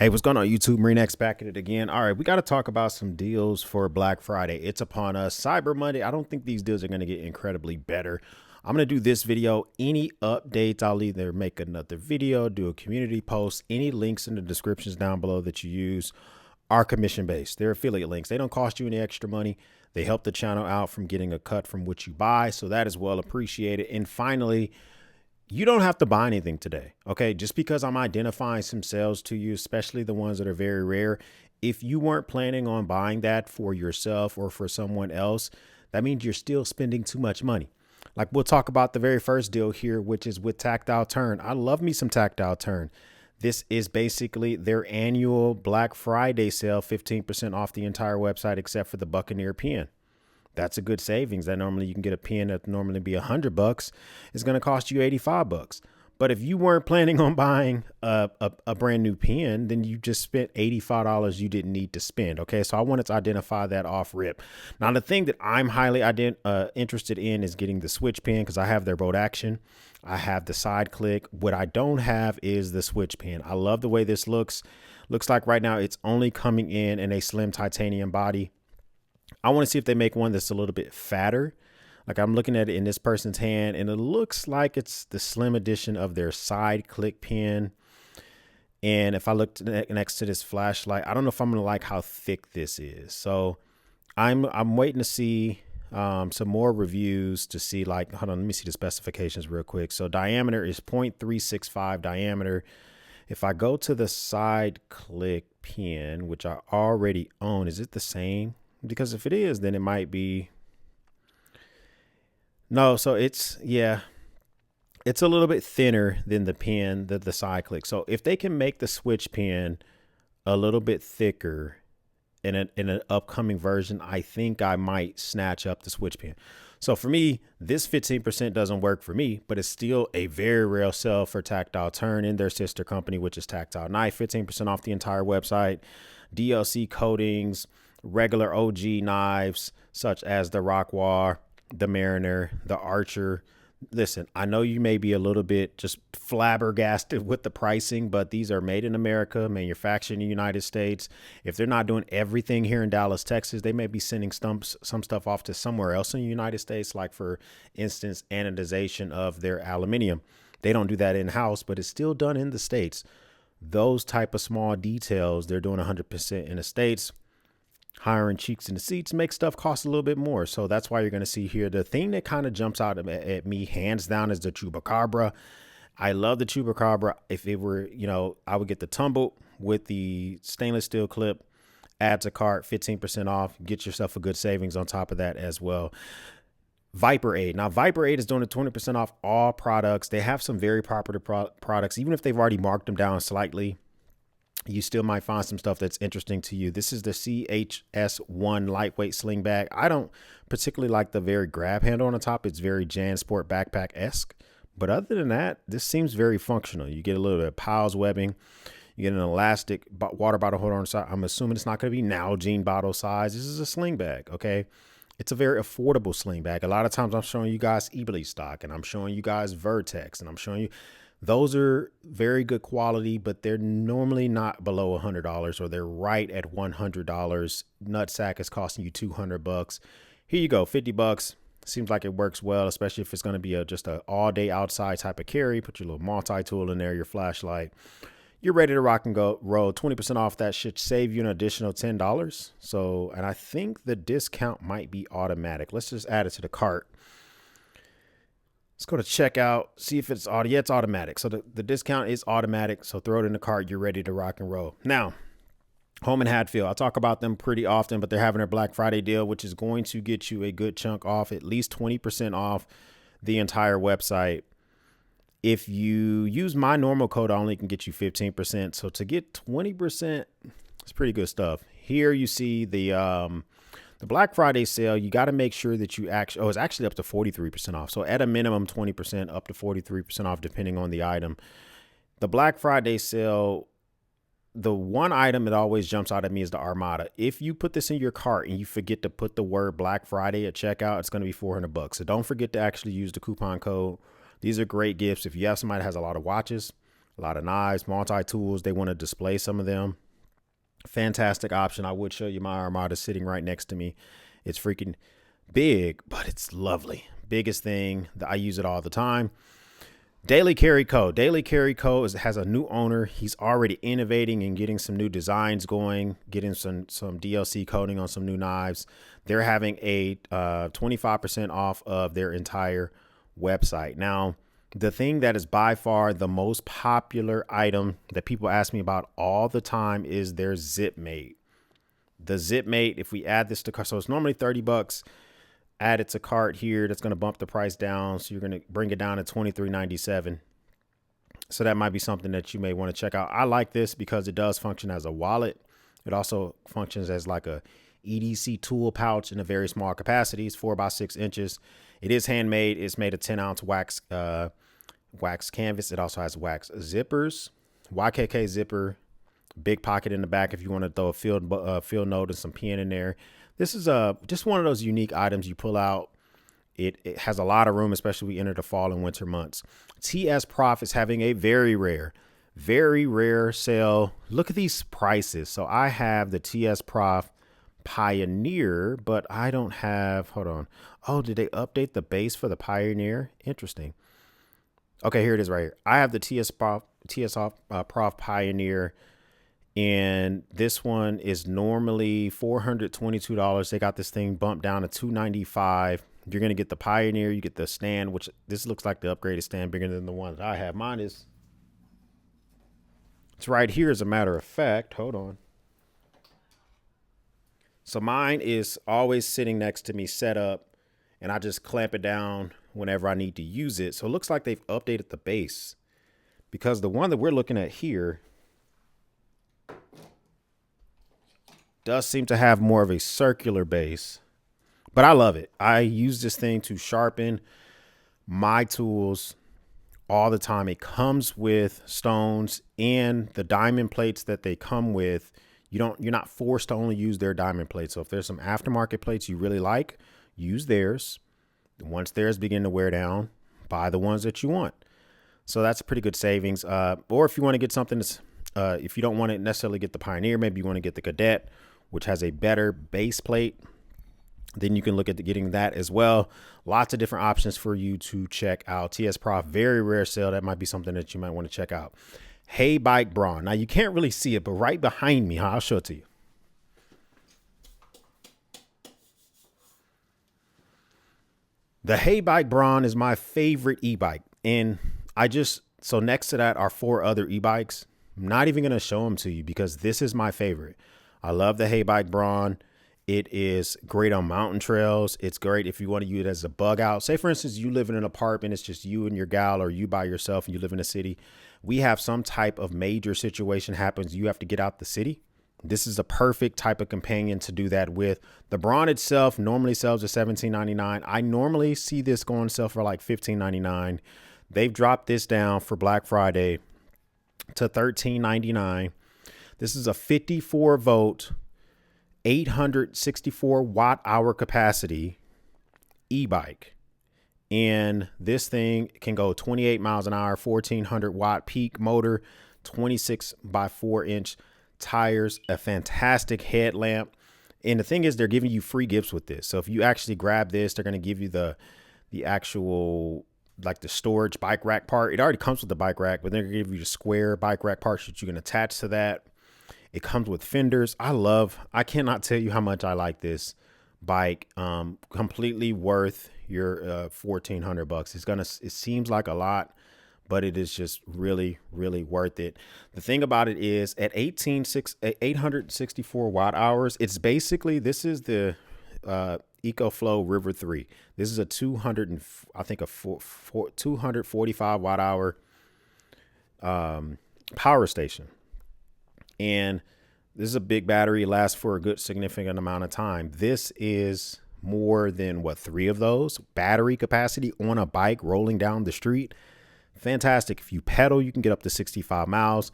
Hey, what's going on YouTube? Marine X back at it again. All right, we got to talk about some deals for Black Friday. It's upon us. Cyber Monday, I don't think these deals are going to get incredibly better. I'm going to do this video. Any updates, I'll either make another video, do a community post. Any links in the descriptions down below that you use are commission-based. They're affiliate links. They don't cost you any extra money. They help the channel out from getting a cut from what you buy. So that is well appreciated. And finally, you don't have to buy anything today, okay? Just because I'm identifying some sales to you, especially the ones that are very rare, if you weren't planning on buying that for yourself or for someone else, that means you're still spending too much money. Like we'll talk about the very first deal here, which is with Tactile Turn. I love me some Tactile Turn. This is basically their annual Black Friday sale, 15% off the entire website except for the Buccaneer pen. That's a good savings. That normally you can get a pen that normally be $100. It's going to cost you $85. But if you weren't planning on buying a brand new pen, then you just spent $85 you didn't need to spend. Okay, so I wanted to identify that off rip. Now, the thing that I'm highly interested in is getting the switch pen because I have their boat action. I have the side click. What I don't have is the switch pen. I love the way this looks. Looks like right now it's only coming in a slim titanium body. I want to see if they make one that's a little bit fatter. Like I'm looking at it in this person's hand and it looks like it's the slim edition of their side click pen. And if I look next to this flashlight, I don't know if I'm going to like how thick this is. So I'm waiting to see some more reviews to see like, hold on, let me see the specifications real quick. So diameter is 0.365 diameter. If I go to the side click pen, which I already own, is it the same? Because if it is, then it might be. No, so it's a little bit thinner than the pen, the side click. So if they can make the switch pen a little bit thicker in an upcoming version, I think I might snatch up the switch pen. So for me, this 15% doesn't work for me, but it's still a very rare sell for Tactile Turn in their sister company, which is Tactile Knife, 15% off the entire website, DLC coatings, regular OG knives such as the Rockwar, the Mariner, the Archer. Listen, I know you may be a little bit just flabbergasted with the pricing, but these are made in America, manufactured in the United States. If they're not doing everything here in Dallas, Texas, they may be sending some stuff off to somewhere else in the United States, like for instance, anodization of their aluminum. They don't do that in-house, but it's still done in the States. Those type of small details, they're doing 100% in the States. Hiring cheeks in the seats makes stuff cost a little bit more. So that's why you're going to see here. The thing that kind of jumps out at me hands down is the Chupacabra. I love the Chupacabra. If it were, I would get the tumbled with the stainless steel clip, add to cart, 15% off, get yourself a good savings on top of that as well. Viper Aid. Now, Viper Aid is doing a 20% off all products. They have some very popular products, even if they've already marked them down slightly. You still might find some stuff that's interesting to you. This is the CHS1 lightweight sling bag. I don't particularly like the very grab handle on the top. It's very JanSport backpack-esque. But other than that, this seems very functional. You get a little bit of Powell's webbing. You get an elastic water bottle holder on the side. I'm assuming it's not going to be Nalgene bottle size. This is a sling bag, okay? It's a very affordable sling bag. A lot of times I'm showing you guys Ebly stock, and I'm showing you guys Vertex, and I'm showing you. Those are very good quality, but they're normally not below $100 or they're right at $100. Nutsack is costing you $200. Here you go, $50. Seems like it works well, especially if it's going to be just an all day outside type of carry. Put your little multi-tool in there, your flashlight. You're ready to rock and go roll. 20% off that should save you an additional $10. So, and I think the discount might be automatic. Let's just add it to the cart. Let's go to checkout, see if it's auto. Yeah, it's automatic. So the discount is automatic. So throw it in the cart. You're ready to rock and roll. Now, Home and Hatfield. I talk about them pretty often, but they're having their Black Friday deal, which is going to get you a good chunk off, at least 20% off the entire website. If you use my normal code, I only can get you 15%. So to get 20%, it's pretty good stuff. Here you see the Black Friday sale. You got to make sure that you actually, it's actually up to 43% off. So at a minimum, 20% up to 43% off, depending on the item. The Black Friday sale, the one item that always jumps out at me is the Armada. If you put this in your cart and you forget to put the word Black Friday at checkout, it's going to be $400. So don't forget to actually use the coupon code. These are great gifts. If you have somebody that has a lot of watches, A lot of knives, multi-tools. They want to display some of them. Fantastic option. I would show you my Armada sitting right next to me. It's freaking big, but it's lovely. Biggest thing. I use it all the time. Daily Carry Co. Daily Carry Co. has a new owner. He's already innovating and getting some new designs going, getting some DLC coating on some new knives. They're having a 25% off of their entire website. Now, the thing that is by far the most popular item that people ask me about all the time is their Zip Mate. The Zip Mate, if we add this to cart, so it's normally $30. Add it to cart here. That's going to bump the price down. So you're going to bring it down to $23.97. So that might be something that you may want to check out. I like this because it does function as a wallet. It also functions as like a EDC tool pouch in a very small capacity. It's 4 by 6 inches. It is handmade. It's made of 10-ounce wax canvas. It also has wax zippers, YKK zipper, big pocket in the back if you want to throw a field note and some pen in there. This is just one of those unique items you pull out. It has a lot of room, especially we enter the fall and winter months. TS Prof is having a very rare sale. Look at these prices. So I have the TS Prof Pioneer, but I don't have, hold on. Oh, did they update the base for the Pioneer? Interesting. Okay, here it is right here. I have the TS Prof Pioneer. And this one is normally $422. They got this thing bumped down to $295. You're going to get the Pioneer. You get the stand, which this looks like the upgraded stand, bigger than the one that I have. Mine is, it's right here as a matter of fact. Hold on. So mine is always sitting next to me set up, and I just clamp it down whenever I need to use it. So it looks like they've updated the base, because the one that we're looking at here does seem to have more of a circular base, but I love it. I use this thing to sharpen my tools all the time. It comes with stones and the diamond plates that they come with. You're not forced to only use their diamond plates. So if there's some aftermarket plates you really like, use theirs. Once theirs begin to wear down, buy the ones that you want. So that's a pretty good savings. Or if you want to get something that's, if you don't want to necessarily get the Pioneer, maybe you want to get the Cadet, which has a better base plate, then you can look at getting that as well. Lots of different options for you to check out. TS Prof, very rare sale. That might be something that you might want to check out. Hey Bike Braun. Now you can't really see it, but right behind me, I'll show it to you. The Hey Bike Braun is my favorite e-bike. And so next to that are 4 other e-bikes. I'm not even going to show them to you because this is my favorite. I love the Hey Bike Braun. It is great on mountain trails. It's great if you want to use it as a bug out. Say, for instance, you live in an apartment. It's just you and your gal, or you by yourself, and you live in a city. We have some type of major situation happens. You have to get out the city. This is a perfect type of companion to do that with. The Braun itself normally sells at $17.99. I normally see this going on sale for like $15.99. They've dropped this down for Black Friday to $13.99. This is a 54 volt, 864 watt hour capacity e-bike. And this thing can go 28 miles an hour, 1400 watt peak motor, 26 by 4 inch tires, a fantastic headlamp. And the thing is, they're giving you free gifts with this. So if you actually grab this, they're going to give you the actual, like the storage bike rack part. It already comes with the bike rack, but they're going to give you the square bike rack parts that you can attach to that. It comes with fenders. I cannot tell you how much I like this bike. Completely worth your $1,400. It seems like a lot, but it is just really, really worth it. The thing about it is at 864 watt hours, it's basically, this is the EcoFlow River 3. This is a 245 watt hour power station. And this is a big battery. It lasts for a good significant amount of time. This is more than 3 of those battery capacity on a bike rolling down the street. Fantastic. If you pedal, you can get up to 65 miles.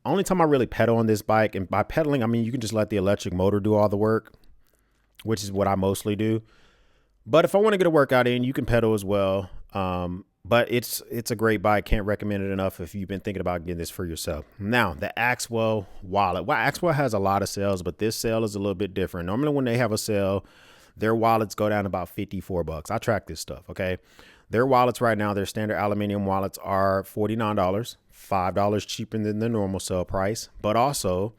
Only time I really pedal on this bike, and by pedaling, I mean, you can just let the electric motor do all the work, which is what I mostly do. But if I want to get a workout in, you can pedal as well. but it's a great buy. Can't recommend it enough if you've been thinking about getting this for yourself. Now, the Axwell wallet. Well, Axwell has a lot of sales, but this sale is a little bit different. Normally when they have a sale, their wallets go down about $54. I track this stuff, okay? Their wallets right now, their standard aluminum wallets are $49, $5 cheaper than the normal sale price, but also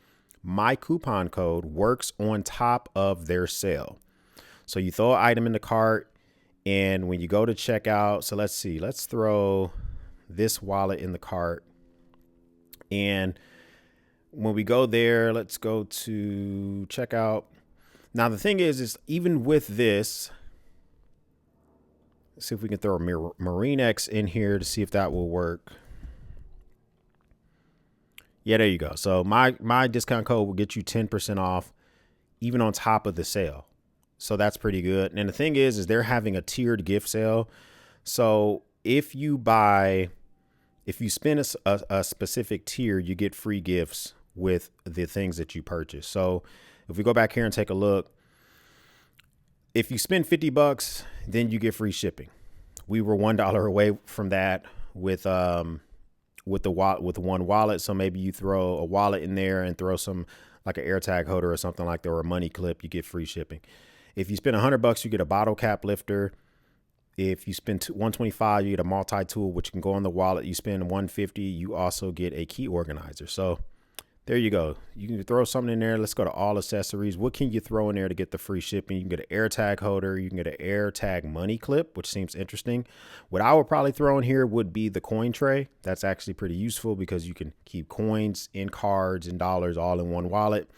my coupon code works on top of their sale. So you throw an item in the cart, and when you go to checkout, so let's see, let's throw this wallet in the cart. And when we go there, let's go to checkout. Now, the thing is even with this, let's see if we can throw a Marine X in here to see if that will work. Yeah, there you go. So my discount code will get you 10% off even on top of the sale. So that's pretty good. And the thing is they're having a tiered gift sale. So if you spend a specific tier, you get free gifts with the things that you purchase. So if we go back here and take a look, if you spend $50, then you get free shipping. We were $1 away from that with one wallet. So maybe you throw a wallet in there and throw some like an AirTag holder or something like that, or a money clip, you get free shipping. If you spend $100, you get a bottle cap lifter. If you spend $125, you get a multi-tool, which can go on the wallet. You spend $150, you also get a key organizer. So there you go. You can throw something in there. Let's go to all accessories. What can you throw in there to get the free shipping? You can get an AirTag holder. You can get an AirTag money clip, which seems interesting. What I would probably throw in here would be the coin tray. That's actually pretty useful because you can keep coins in cards and dollars all in one wallet.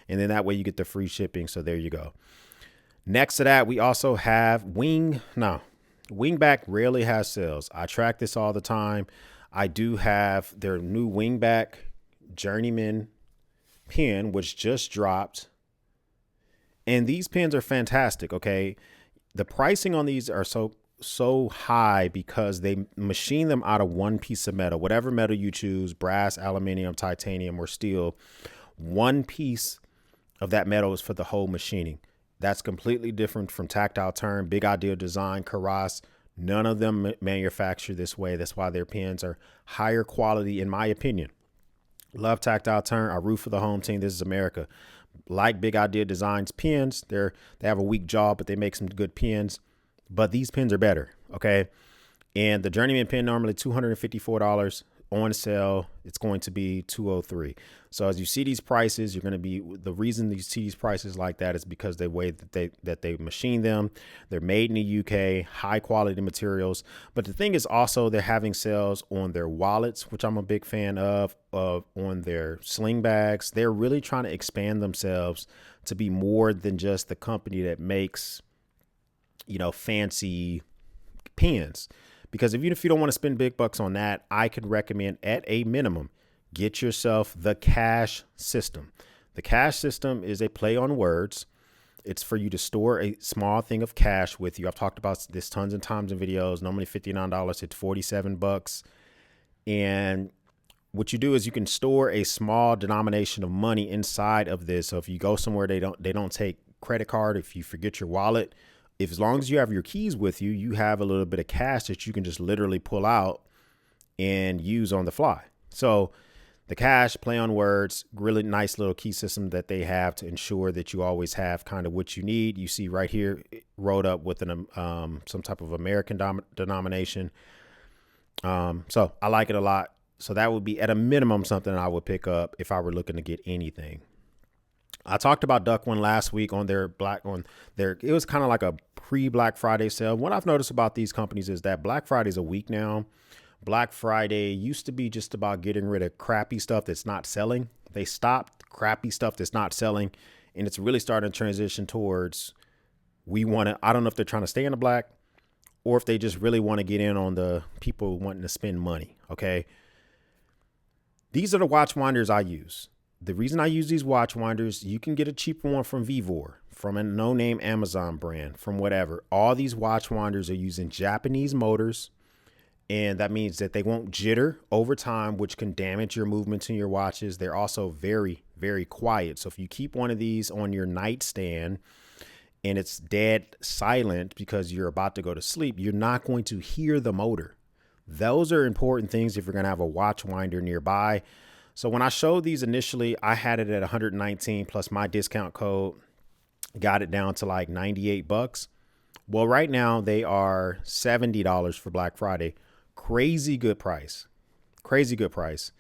And then that way you get the free shipping. So there you go. Next to that, we also have Wingback rarely has sales. I track this all the time. I do have their new Wingback Journeyman pen, which just dropped. And these pens are fantastic, okay? The pricing on these are so high because they machine them out of one piece of metal. Whatever metal you choose, brass, aluminum, titanium, or steel, one piece of that metal is for the whole machining. That's completely different from Tactile Turn, Big Idea Design, Karas. None of them manufacture this way. That's why their pens are higher quality, in my opinion. Love Tactile Turn. I root for the home team. This is America. Like Big Idea Design's pens, they have a weak jaw, but they make some good pens. But these pens are better, okay? And the Journeyman pen normally $254. On sale, it's going to be $203. So as you see these prices, the reason you see these prices like that is because the way that they machine them. They're made in the UK, high quality materials. But the thing is also they're having sales on their wallets, which I'm a big fan of on their sling bags. They're really trying to expand themselves to be more than just the company that makes, fancy pens. Because even if you don't want to spend big bucks on that, I could recommend at a minimum, get yourself the cash system. The cash system is a play on words. It's for you to store a small thing of cash with you. I've talked about this tons and times in videos. Normally $59, it's $47. And what you do is you can store a small denomination of money inside of this. So if you go somewhere, they don't take credit card. If you forget your wallet, as long as you have your keys with you, you have a little bit of cash that you can just literally pull out and use on the fly. So the cash, play on words, really nice little key system that they have to ensure that you always have kind of what you need. You see right here, wrote up with some type of American denomination. So I like it a lot. So that would be at a minimum something I would pick up if I were looking to get anything. I talked about Duck One last week on it was kind of like a pre-Black Friday sale. What I've noticed about these companies is that Black Friday is a week now. Black Friday used to be just about getting rid of crappy stuff that's not selling. They stopped crappy stuff that's not selling, and it's really starting to transition towards I don't know if they're trying to stay in the black or if they just really want to get in on the people wanting to spend money. Okay. These are the watch winders I use. The reason I use these watch winders, you can get a cheaper one from Vivor, from a no-name Amazon brand, from whatever. All these watch winders are using Japanese motors, and that means that they won't jitter over time, which can damage your movements in your watches. They're also very, very quiet. So if you keep one of these on your nightstand and it's dead silent because you're about to go to sleep, you're not going to hear the motor. Those are important things if you're going to have a watch winder nearby. So when I showed these initially, I had it at 119 plus my discount code, got it down to like 98 bucks. Well, right now they are $70 for Black Friday. Crazy good price. Crazy good price.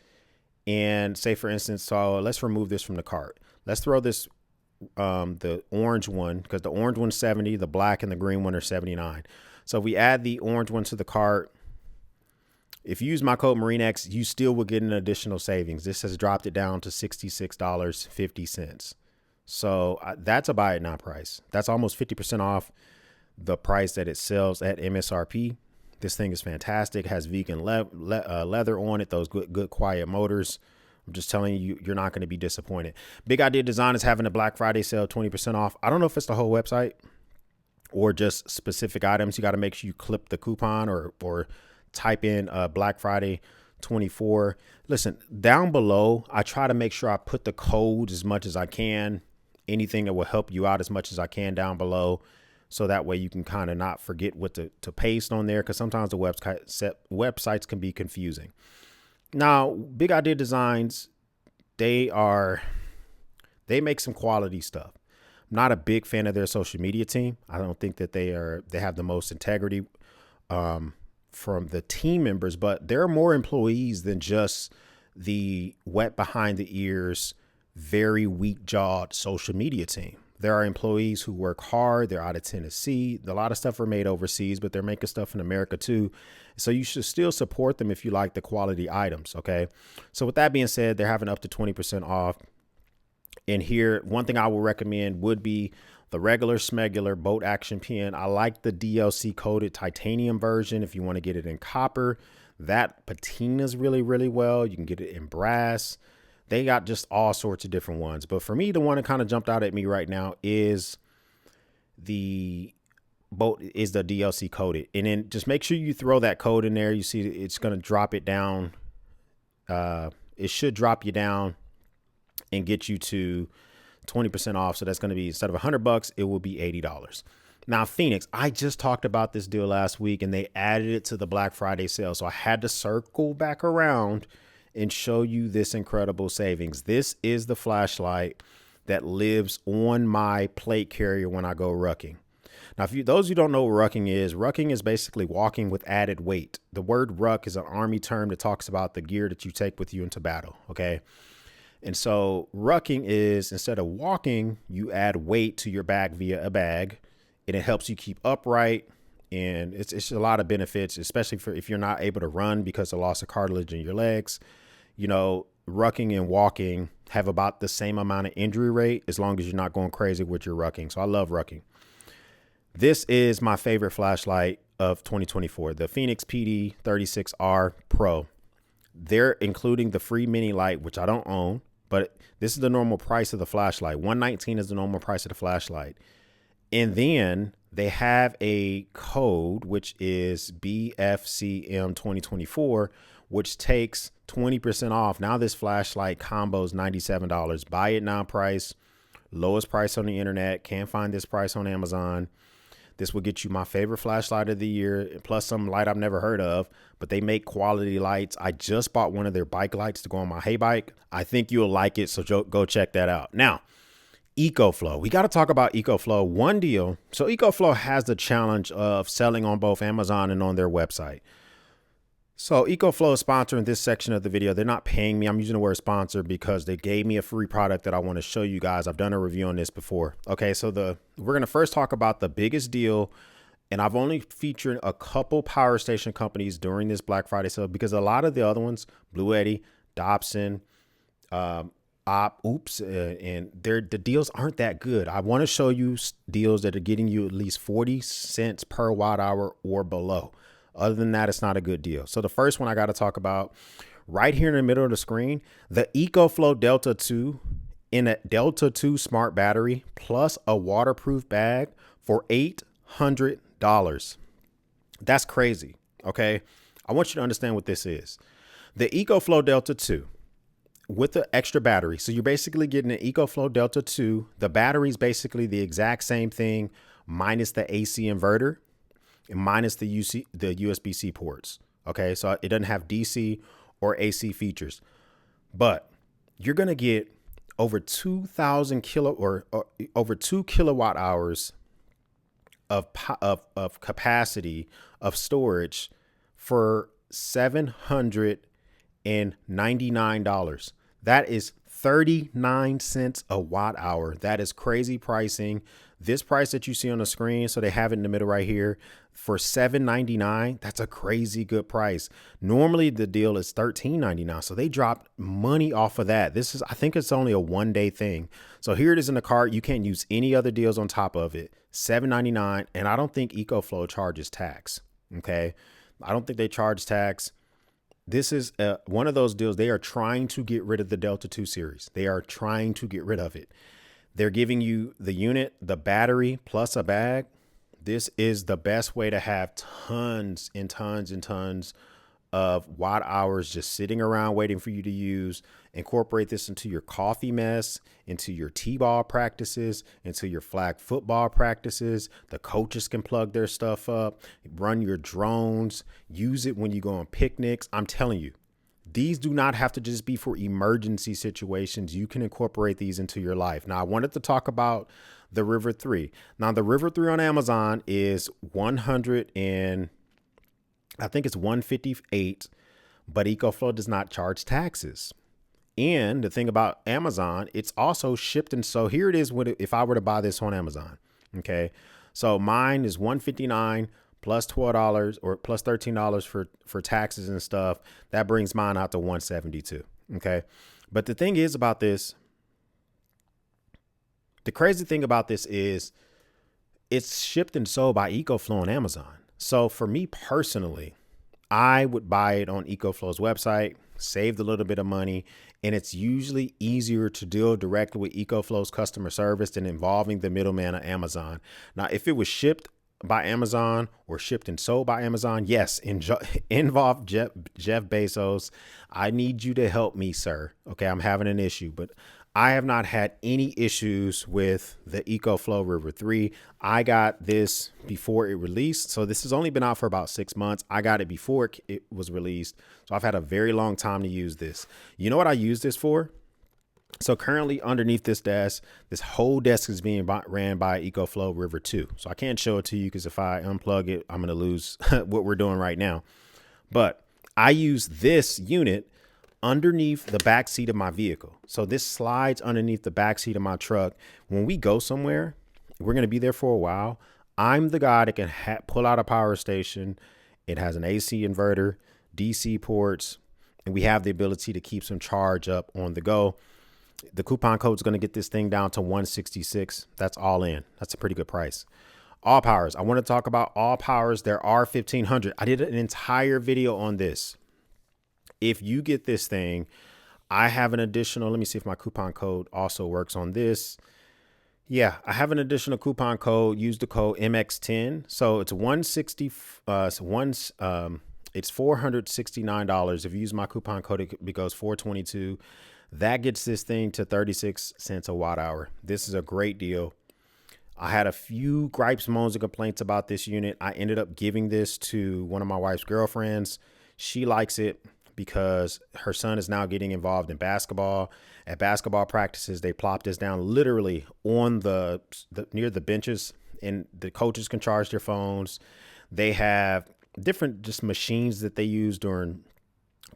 And say, for instance, so let's remove this from the cart. Let's throw this, the orange one, because the orange one's 70, the black and the green one are 79. So if we add the orange one to the cart, if you use my code MarineX, you still will get an additional savings. This has dropped it down to $66.50. So that's a buy it now price. That's almost 50% off the price that it sells at MSRP. This thing is fantastic. It has vegan leather on it. Those good quiet motors. I'm just telling you, you're not going to be disappointed. Big Idea Design is having a Black Friday sale, 20% off. I don't know if it's the whole website or just specific items. You got to make sure you clip the coupon or type in Black Friday 24. Listen, down below, I try to make sure I put the code as much as I can. Anything that will help you out as much as I can down below. So that way you can kind of not forget what to paste on there, because sometimes the websites can be confusing. Now, Big Idea Designs, they make some quality stuff. I'm not a big fan of their social media team. I don't think that they have the most integrity from the team members, but there are more employees than just the wet behind the ears, very weak jawed social media team. There are employees who work hard. They're out of Tennessee. A lot of stuff are made overseas, but they're making stuff in America too. So you should still support them if you like the quality items. Okay. So with that being said, they're having up to 20% off. And here, one thing I will recommend would be the regular Smegular boat action pen. I like the DLC coated titanium version. If you want to get it in copper, that patina's really, really well. You can get it in brass. They got just all sorts of different ones. But for me, the one that kind of jumped out at me right now is the DLC coated. And then just make sure you throw that code in there. You see it's going to drop it down. It should drop you down and get you to 20% off. So that's going to be, instead of $100, it will be $80. Now, Phoenix, I just talked about this deal last week and they added it to the Black Friday sale. So I had to circle back around and show you this incredible savings. This is the flashlight that lives on my plate carrier when I go rucking. Now, those who don't know what rucking is basically walking with added weight. The word ruck is an Army term that talks about the gear that you take with you into battle. Okay. And so rucking is, instead of walking, you add weight to your back via a bag, and it helps you keep upright. And it's a lot of benefits, especially if you're not able to run because of loss of cartilage in your legs. You know, rucking and walking have about the same amount of injury rate as long as you're not going crazy with your rucking. So I love rucking. This is my favorite flashlight of 2024, the Phoenix PD 36R Pro. They're including the free mini light, which I don't own, but this is the normal price of the flashlight. $119 is the normal price of the flashlight. And then they have a code, which is BFCM 2024, which takes 20% off. Now this flashlight combo is $97. Buy it now price, lowest price on the internet. Can't find this price on Amazon. This will get you my favorite flashlight of the year, plus some light I've never heard of, but they make quality lights. I just bought one of their bike lights to go on my hay bike. I think you'll like it, so go check that out. Now, EcoFlow. We got to talk about EcoFlow. One deal. So EcoFlow has the challenge of selling on both Amazon and on their website. So EcoFlow is sponsoring this section of the video. They're not paying me. I'm using the word sponsor because they gave me a free product that I want to show you guys. I've done a review on this before. Okay, so we're going to first talk about the biggest deal. And I've only featured a couple power station companies during this Black Friday sale because a lot of the other ones, Blue Eddy, Dobson, and the deals aren't that good. I want to show you deals that are getting you at least 40 cents per watt hour or below. Other than that, it's not a good deal. So the first one I got to talk about right here in the middle of the screen, the EcoFlow Delta 2 in a Delta 2 smart battery plus a waterproof bag for $800. That's crazy. Okay. I want you to understand what this is. The EcoFlow Delta 2 with the extra battery. So you're basically getting an EcoFlow Delta 2. The battery is basically the exact same thing minus the AC inverter and minus the USB-C ports. Okay, so it doesn't have DC or AC features, but you're gonna get over 2,000 or over 2 kilowatt hours of capacity of storage for $799. That is 39 cents a watt hour. That is crazy pricing. This price that you see on the screen, so they have it in the middle right here, for $799, that's a crazy good price. Normally the deal is $13.99, so they dropped money off of that. This is, I think it's only a 1-day thing. So here it is in the cart. You can't use any other deals on top of it. $7.99, and I don't think EcoFlow charges tax. Okay, I don't think they charge tax. This is one of those deals. They are trying to get rid of the Delta 2 series. They are trying to get rid of it. They're giving you the unit, the battery, plus a bag. This is the best way to have tons and tons and tons of watt hours just sitting around waiting for you to use. Incorporate this into your coffee mess, into your T-ball practices, into your flag football practices. The coaches can plug their stuff up, run your drones, use it when you go on picnics. I'm telling you, these do not have to just be for emergency situations. You can incorporate these into your life. Now, I wanted to talk about the River 3. Now, the River 3 on Amazon is 100 and I think it's 158, but EcoFlow does not charge taxes. And the thing about Amazon, it's also shipped. And so here it is. If I were to buy this on Amazon, okay, so mine is 159 plus $12 or plus $13 for taxes and stuff. That brings mine out to 172. Okay. But the thing is about this, the crazy thing about this is it's shipped and sold by EcoFlow on Amazon. So for me personally, I would buy it on EcoFlow's website, save a little bit of money, and it's usually easier to deal directly with EcoFlow's customer service than involving the middleman of Amazon. Now, if it was shipped by Amazon or shipped and sold by Amazon, yes, involve Jeff Bezos. I need you to help me, sir. Okay, I'm having an issue, but I have not had any issues with the EcoFlow River 3. I got this before it released. So this has only been out for about 6 months. I got it before it was released. So I've had a very long time to use this. You know what I use this for? So currently underneath this desk, this whole desk is being ran by EcoFlow River 2. So I can't show it to you because if I unplug it, I'm going to lose what we're doing right now. But I use this unit underneath the back seat of my vehicle. So this slides underneath the back seat of my truck. When we go somewhere, we're going to be there for a while. I'm the guy that can pull out a power station. It has an AC inverter, DC ports, and we have the ability to keep some charge up on the go. The coupon code is going to get this thing down to 166. That's all in. That's a pretty good price. All powers. I want to talk about all powers. There are 1,500. I did an entire video on this. If you get this thing, I have an additional, let me see if my coupon code also works on this. Yeah, I have an additional coupon code. Use the code MX10. So it's 160. It's $469. If you use my coupon code, it goes 422. That gets this thing to 36 cents a watt hour. This is a great deal. I had a few gripes, moans, and complaints about this unit. I ended up giving this to one of my wife's girlfriends. She likes it because her son is now getting involved in basketball. At basketball practices, they plop this down literally on the near the benches, and the coaches can charge their phones. They have different just machines that they use during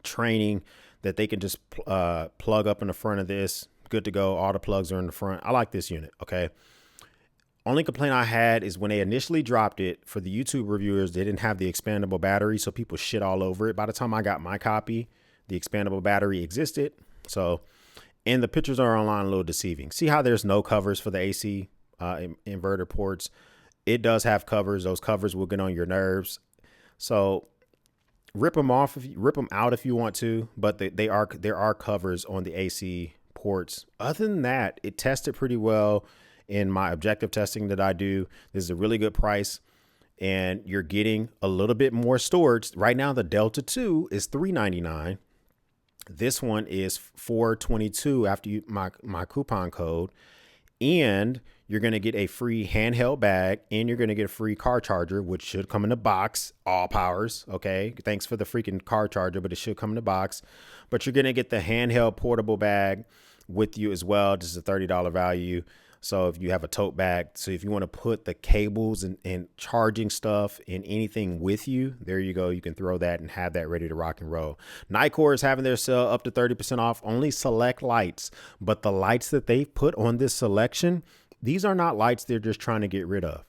training that they can just plug up in the front of this. Good to go. All the plugs are in the front. I like this unit. Okay. Only complaint I had is when they initially dropped it for the YouTube reviewers, they didn't have the expandable battery. So people shit all over it. By the time I got my copy, the expandable battery existed. So, and the pictures are online a little deceiving. See how there's no covers for the AC inverter ports. It does have covers. Those covers will get on your nerves. So rip them off, rip them out if you want to, but there are covers on the AC ports. Other than that, it tested pretty well. In my objective testing that I do, this is a really good price, and you're getting a little bit more storage. Right now, the Delta 2 is $399. This one is $422 after my coupon code, And you're going to get a free handheld bag, and you're going to get a free car charger, which should come in a box, all powers. Okay. Thanks for the freaking car charger, but it should come in a box. But you're going to get the handheld portable bag with you as well. This is a $30 value. So if you have a tote bag, so if you want to put the cables and charging stuff and anything with you, there you go. You can throw that and have that ready to rock and roll. Nicor is having their sale up to 30% off, only select lights. But the lights that they put on this selection, these are not lights they're just trying to get rid of.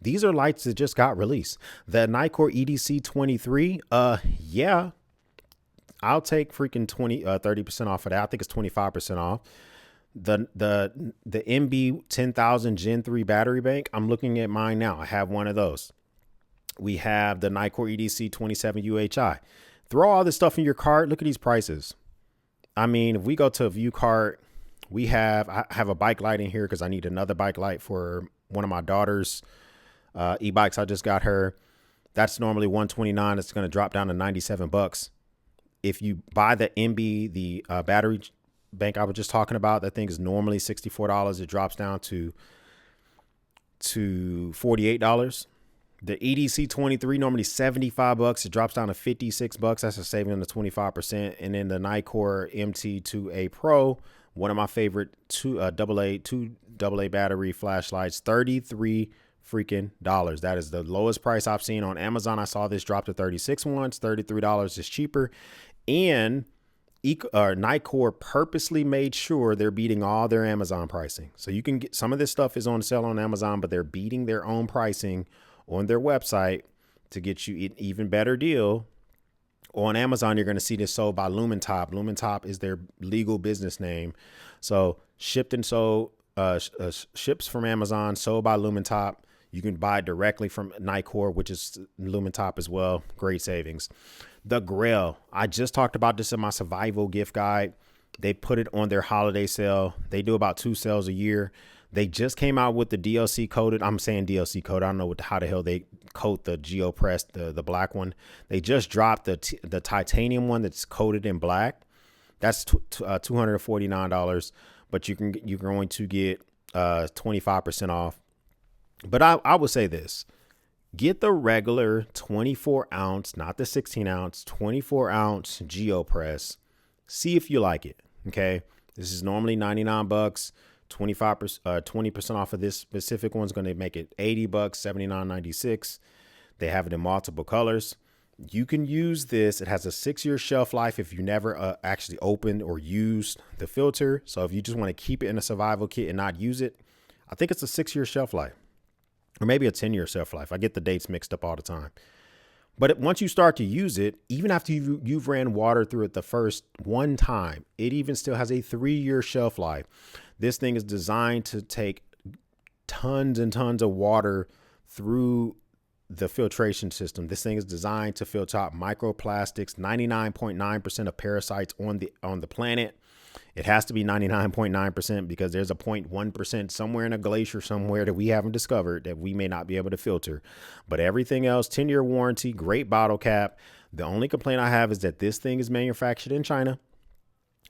These are lights that just got released. The Nicor EDC 23, yeah, I'll take freaking 30% off of that. I think it's 25% off. The MB 10,000 Gen 3 battery bank, I'm looking at mine now. I have one of those. We have the Nicor EDC 27 UHI. Throw all this stuff in your cart. Look at these prices. I mean, if we go to a view cart, I have a bike light in here because I need another bike light for one of my daughter's e-bikes. I just got her. That's normally $129. It's going to drop down to $97. If you buy the MB, the battery bank I was just talking about, that thing is normally $64. It drops down to $48. The EDC 23 normally $75. It drops down to $56. That's a saving on the 25%. And then the Nicor MT2A Pro, one of my favorite two AA battery flashlights, $33 freaking dollars. That is the lowest price I've seen on Amazon. I saw this drop to 36 once. $33 is cheaper. And Nicor purposely made sure they're beating all their Amazon pricing. So you can get some of this stuff is on sale on Amazon, but they're beating their own pricing on their website to get you an even better deal. On Amazon, you're going to see this sold by Lumentop. Lumentop is their legal business name. So shipped and sold, ships from Amazon, sold by Lumentop. You can buy directly from Nicor, which is Lumentop as well. Great savings. The Grail. I just talked about this in my survival gift guide. They put it on their holiday sale. They do about 2 sales a year. They just came out with the DLC coated. I'm saying DLC coated. I don't know how the hell they coat the GeoPress, the black one. They just dropped the titanium one that's coated in black. That's $249, but you're going to get 25% off. But I would say this. Get the regular 24 ounce, not the 16 ounce, 24 ounce GeoPress. See if you like it. Okay. This is normally $99. 20% off of this specific one's going to make it $80, $79.96. They have it in multiple colors. You can use this. It has a 6-year shelf life if you never actually opened or used the filter. So if you just want to keep it in a survival kit and not use it, I think it's a 6-year shelf life. Or maybe a 10-year shelf life. I get the dates mixed up all the time. But once you start to use it, even after you've ran water through it the first one time, it even still has a 3-year shelf life. This thing is designed to take tons and tons of water through the filtration system. This thing is designed to filter out microplastics, 99.9% of parasites on the planet. It has to be 99.9% because there's a 0.1% somewhere in a glacier somewhere that we haven't discovered that we may not be able to filter. But everything else, 10-year warranty, great bottle cap. The only complaint I have is that this thing is manufactured in China.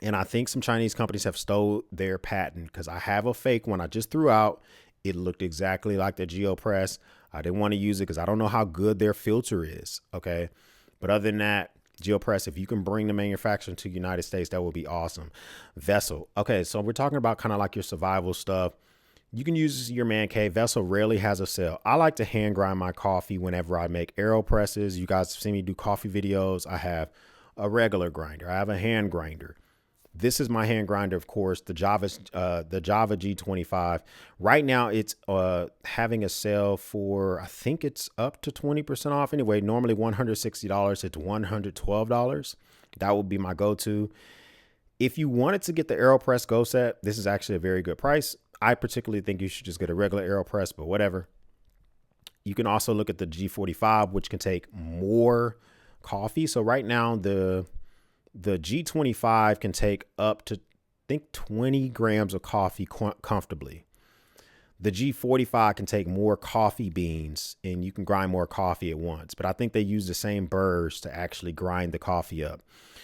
And I think some Chinese companies have stole their patent because I have a fake one I just threw out. It looked exactly like the GeoPress. I didn't want to use it because I don't know how good their filter is. Okay. But other than that, GeoPress, if you can bring the manufacturing to the United States, that would be awesome. Vessel. Okay, so we're talking about kind of like your survival stuff. You can use your man cave. Vessel rarely has a sale. I like to hand grind my coffee whenever I make AeroPresses. You guys have seen me do coffee videos. I have a regular grinder. I have a hand grinder. This is my hand grinder, of course, the Java G25. Right now, it's having a sale for, I think it's up to 20% off. Anyway, normally $160. It's $112. That would be my go-to. If you wanted to get the AeroPress Go set, this is actually a very good price. I particularly think you should just get a regular AeroPress, but whatever. You can also look at the G45, which can take more coffee. So right now, the G25 can take up to, I think, 20 grams of coffee comfortably. The G45 can take more coffee beans and you can grind more coffee at once. But I think they use the same burrs to actually grind the coffee up.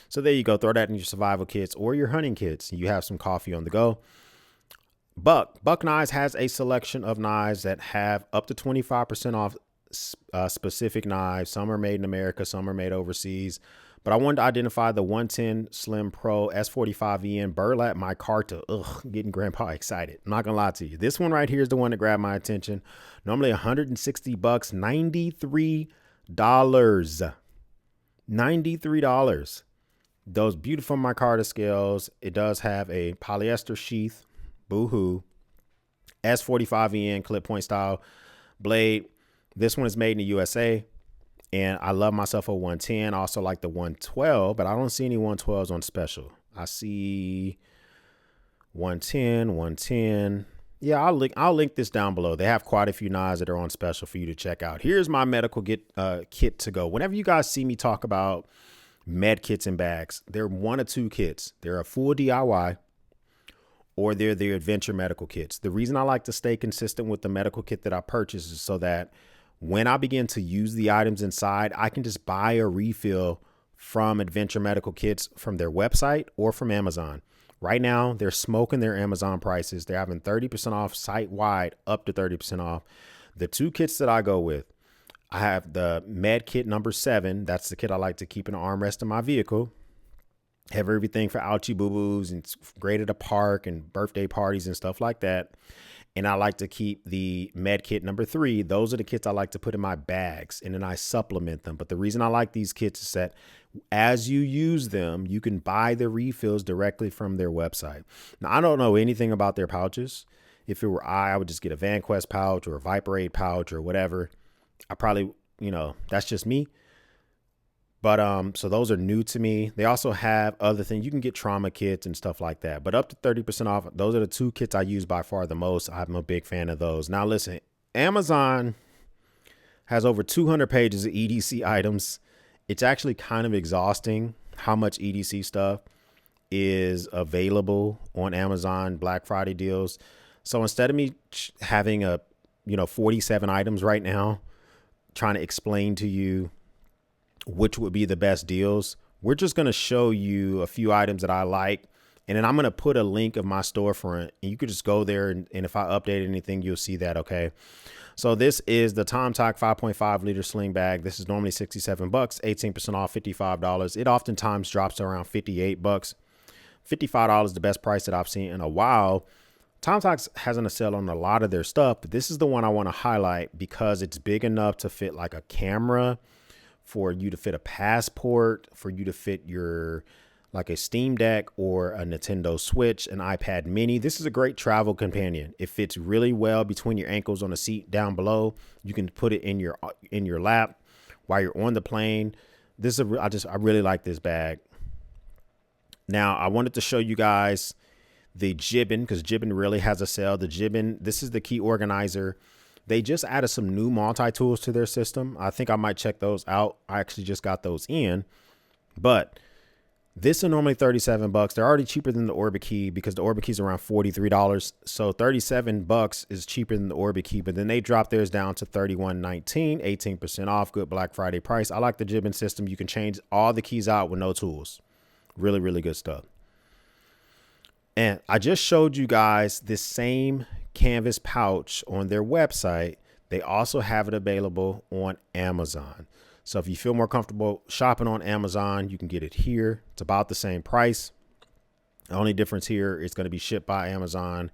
So there you go. Throw that in your survival kits or your hunting kits. You have some coffee on the go. Buck Knives has a selection of knives that have up to 25% off specific knives. Some are made in America, some are made overseas. But I wanted to identify the 110 Slim Pro S45EN Burlap Micarta. Ugh, getting grandpa excited. I'm not gonna lie to you. This one right here is the one that grabbed my attention. Normally $160, $93. $93. Those beautiful micarta scales. It does have a polyester sheath. Boohoo. S45EN clip point style blade. This one is made in the USA. And I love myself a 110. I also like the 112, but I don't see any 112s on special. I see 110, 110. Yeah, I'll link this down below. They have quite a few knives that are on special for you to check out. Here's my medical kit to go. Whenever you guys see me talk about med kits and bags, they're one of two kits. They're a full DIY or they're the adventure medical kits. The reason I like to stay consistent with the medical kit that I purchase is so that when I begin to use the items inside, I can just buy a refill from Adventure Medical Kits from their website or from Amazon. Right now, they're smoking their Amazon prices. They're having 30% off site-wide, up to 30% off. The two kits that I go with, I have the Med Kit number 7. That's the kit I like to keep in the armrest of my vehicle. Have everything for ouchie boo-boos and it's great at a park and birthday parties and stuff like that. And I like to keep the Med Kit number 3. Those are the kits I like to put in my bags and then I supplement them. But the reason I like these kits is that as you use them, you can buy the refills directly from their website. Now, I don't know anything about their pouches. If it were I would just get a VanQuest pouch or a Viperade pouch or whatever. I probably, that's just me. But so those are new to me. They also have other things. You can get trauma kits and stuff like that, but up to 30% off. Those are the two kits I use by far the most. I'm a big fan of those. Now listen, Amazon has over 200 pages of EDC items. It's actually kind of exhausting how much EDC stuff is available on Amazon Black Friday deals. So instead of me having 47 items right now, trying to explain to you which would be the best deals, we're just going to show you a few items that I like. And then I'm going to put a link of my storefront and you could just go there. And if I update anything, you'll see that. Okay. So this is the Tom Talk 5.5 liter sling bag. This is normally $67, 18% off, $55. It oftentimes drops around $58. $55 is the best price that I've seen in a while. Tom Talks hasn't a sale on a lot of their stuff, but this is the one I want to highlight because it's big enough to fit like a camera, for you to fit a passport, for you to fit your like a Steam Deck or a Nintendo Switch, an iPad mini. This is a great travel companion. It fits really well between your ankles on the seat down below. You can put it in your lap while you're on the plane. This is I really like this bag. Now I wanted to show you guys the Jibbin because Jibbin really has a sale. The Jibbin, this is the key organizer. They just added some new multi-tools to their system. I think I might check those out. I actually just got those in, but this is normally $37. They're already cheaper than the Orbit Key because the Orbit Key is around $43. So $37 is cheaper than the Orbit Key, but then they dropped theirs down to $31.19, 18% off. Good Black Friday price. I like the Jibbin system. You can change all the keys out with no tools. Really, really good stuff. And I just showed you guys this same canvas pouch on their website. They also have it available on Amazon. So if you feel more comfortable shopping on Amazon, you can get it here. It's about the same price. The only difference here is going to be shipped by Amazon,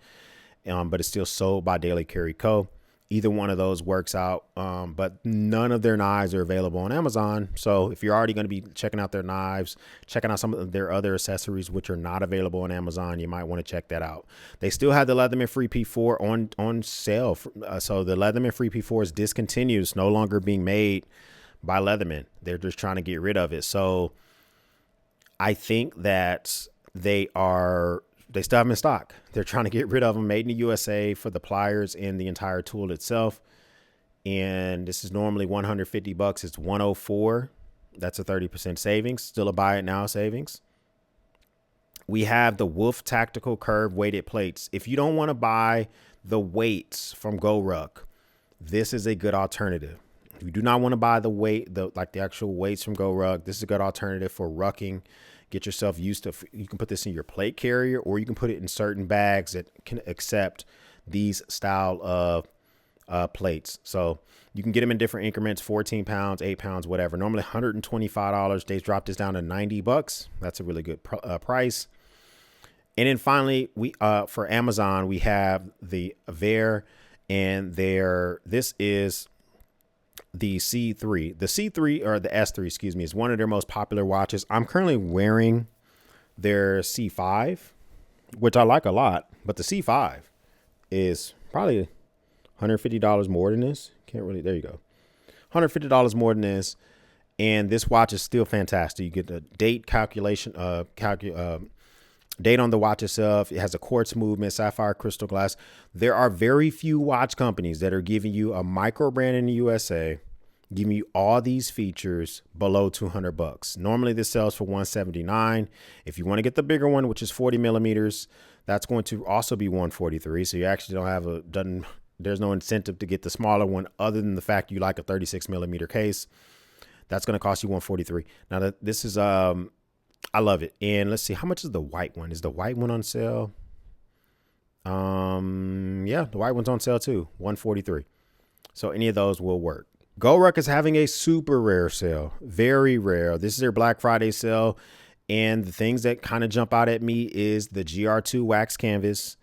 but it's still sold by Daily Carry Co. Either one of those works out, but none of their knives are available on Amazon. So if you're already going to be checking out their knives, checking out some of their other accessories, which are not available on Amazon, you might want to check that out. They still have the Leatherman Free P4 on sale. So the Leatherman Free P4 is discontinued. It's no longer being made by Leatherman. They're just trying to get rid of it. So I think that they still have them in stock. They're trying to get rid of them. Made in the USA for the pliers and the entire tool itself. And this is normally $150. It's $104. That's a 30% savings. Still a buy it now savings. We have the Wolf Tactical Curve weighted plates. If you don't want to buy the weights from GoRuck, this is a good alternative. If you do not want to buy the actual weights from GoRuck, this is a good alternative for rucking Get yourself used to, you can put this in your plate carrier, or you can put it in certain bags that can accept these style of plates. So you can get them in different increments, 14 pounds, 8 pounds, whatever. Normally $125. They've dropped this down to $90. That's a really good price. And then finally, we for Amazon, we have the Aver, and this is the C3. The C3, or the S3, excuse me, is one of their most popular watches. I'm currently wearing their C5, which I like a lot, but the C5 is probably $150 more than this. Can't really, there you go. $150 more than this. And this watch is still fantastic. You get the date calculation, date on the watch itself. It has a quartz movement, sapphire crystal glass. There are very few watch companies that are giving you a micro brand in the USA, giving you all these features below $200. Normally this sells for $179. If you want to get the bigger one, which is 40 millimeters, that's going to also be $143. So you actually don't have there's no incentive to get the smaller one, other than the fact you like a 36 millimeter case. That's going to cost you $143. Now this is, I love it. And let's see, how much is the white one? Is the white one on sale? Yeah, the white one's on sale too, $143. So any of those will work. GoRuck is having a super rare sale, very rare. This is their Black Friday sale. And the things that kind of jump out at me is the GR2 wax canvas.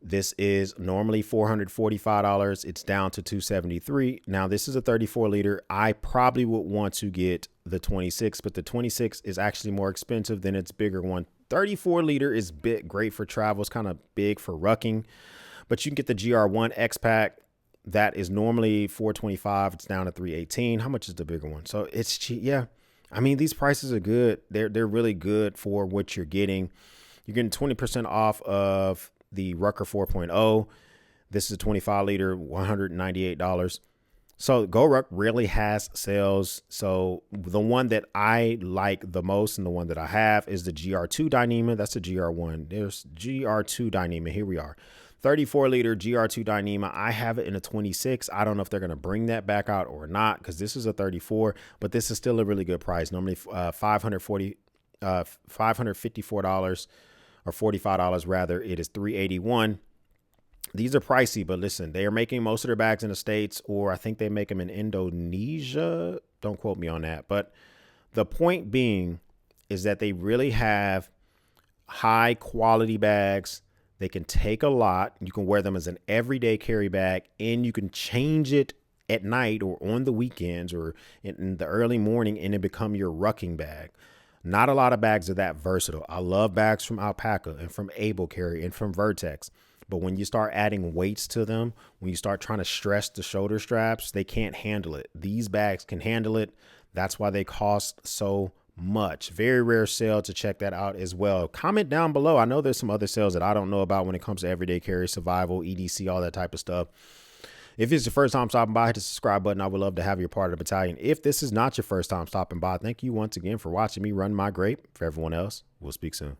This is normally $445. It's down to $273. Now this is a 34 liter. I probably would want to get the 26, but the 26 is actually more expensive than its bigger one. 34 liter is great for travel. It's kind of big for rucking, but you can get the GR1 X Pack. That is normally $425. It's down to $318. How much is the bigger one? So it's cheap. Yeah. I mean, these prices are good. They're really good for what you're getting. You're getting 20% off of the Rucker 4.0. This is a 25 liter, $198. So GoRuck really has sales. So the one that I like the most, and the one that I have, is the GR2 Dyneema. That's the GR1. There's GR2 Dyneema. Here we are. 34 liter GR2 Dyneema. I have it in a 26. I don't know if they're going to bring that back out or not, because this is a 34, but this is still a really good price. Normally $554 or $45 rather. It is $381. These are pricey, but listen, they are making most of their bags in the States, or I think they make them in Indonesia. Don't quote me on that. But the point being is that they really have high quality bags. They can take a lot. You can wear them as an everyday carry bag, and you can change it at night or on the weekends or in the early morning, and it become your rucking bag. Not a lot of bags are that versatile. I love bags from Alpaca and from Able Carry and from Vertex. But when you start adding weights to them, when you start trying to stress the shoulder straps, they can't handle it. These bags can handle it. That's why they cost so much. Very rare sale, to check that out as well. Comment down below. I know there's some other sales that I don't know about when it comes to everyday carry, survival, EDC, all that type of stuff. If it's your first time stopping by, hit the subscribe button. I would love to have you a part of the battalion. If this is not your first time stopping by, thank you once again for watching me run my grape. For everyone else, we'll speak soon.